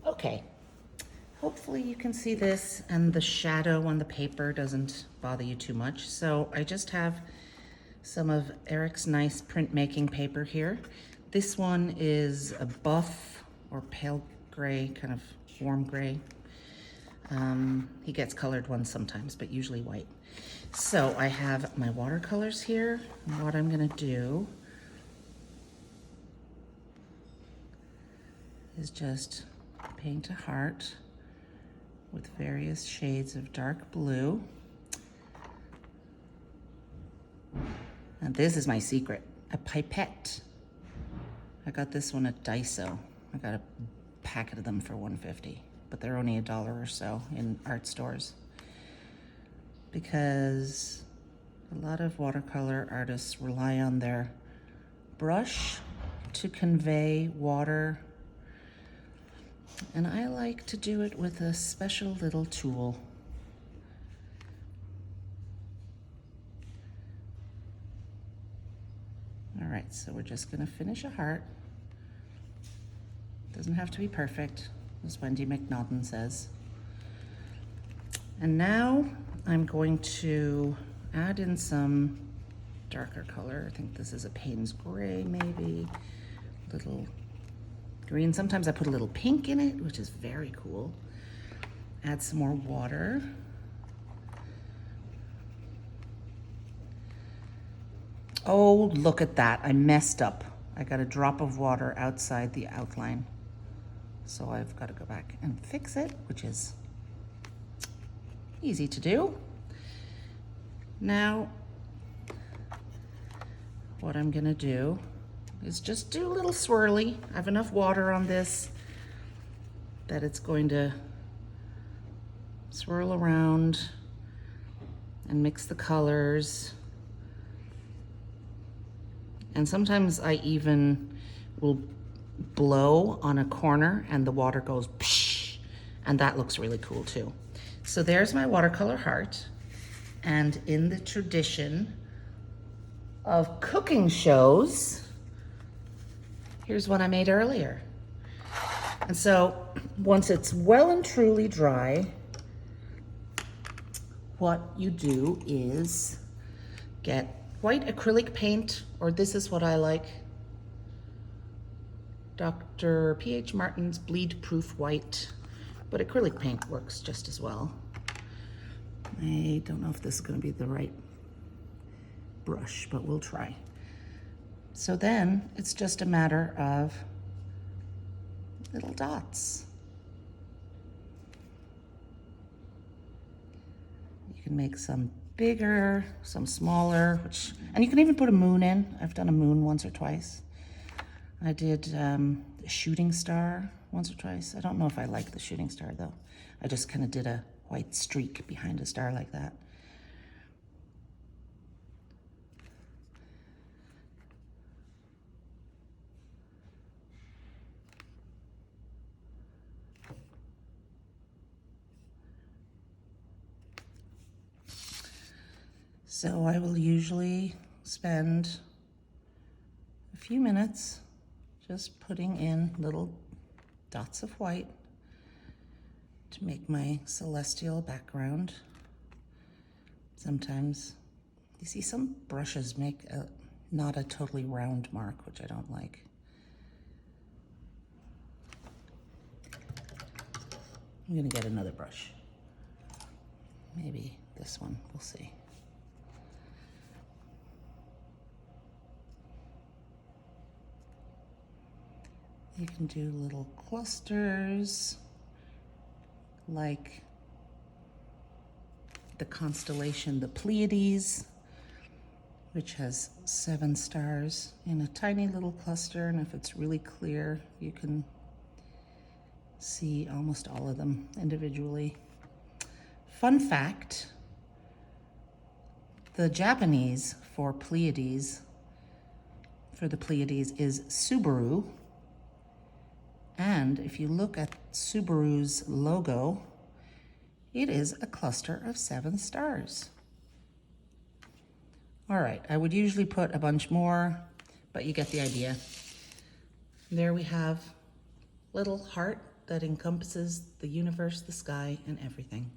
Okay, hopefully you can see this and the shadow on the paper doesn't bother you too much. So I just have some of Eric's nice printmaking paper here. This one is a buff or pale gray, kind of warm gray. He gets colored ones sometimes, but usually white. So I have my watercolors here. And what I'm gonna do is just paint a heart with various shades of dark blue. And this is my secret, a pipette. I got this one at Daiso. I got a packet of them for $1.50, but they're only $1 or so in art stores. Because a lot of watercolor artists rely on their brush to convey water. And I like to do it with a special little tool. All right, so we're just gonna finish a heart. Doesn't have to be perfect, as Wendy McNaughton says. And now I'm going to add in some darker color. I think this is a Payne's Gray, maybe. Little green. Sometimes I put a little pink in it, which is very cool. Add some more water. Oh, look at that. I messed up. I got a drop of water outside the outline. So I've got to go back and fix it, which is easy to do. Now, what I'm gonna do is just do a little swirly. I have enough water on this that it's going to swirl around and mix the colors. And sometimes I even will blow on a corner and the water goes psh, and that looks really cool too. So there's my watercolor heart. And in the tradition of cooking shows, here's one I made earlier. And so once it's well and truly dry, what you do is get white acrylic paint, or this is what I like, Dr. P.H. Martin's Bleed Proof White, but acrylic paint works just as well. I don't know if this is going to be the right brush, but we'll try. So then it's just a matter of little dots. You can make some bigger, some smaller, and you can even put a moon in. I've done a moon once or twice. I did a shooting star once or twice. I don't know if I like the shooting star though. I just kind of did a white streak behind a star like that. So I will usually spend a few minutes just putting in little dots of white to make my celestial background. Sometimes you see some brushes make not a totally round mark, which I don't like. I'm gonna get another brush. Maybe this one, we'll see. You can do little clusters like the constellation, the Pleiades, which has 7 stars in a tiny little cluster. And if it's really clear, you can see almost all of them individually. Fun fact, the Japanese for Pleiades, for the Pleiades is Subaru. And if you look at Subaru's logo, it is a cluster of 7 stars. All right, I would usually put a bunch more, but you get the idea. There we have little heart that encompasses the universe, the sky, and everything.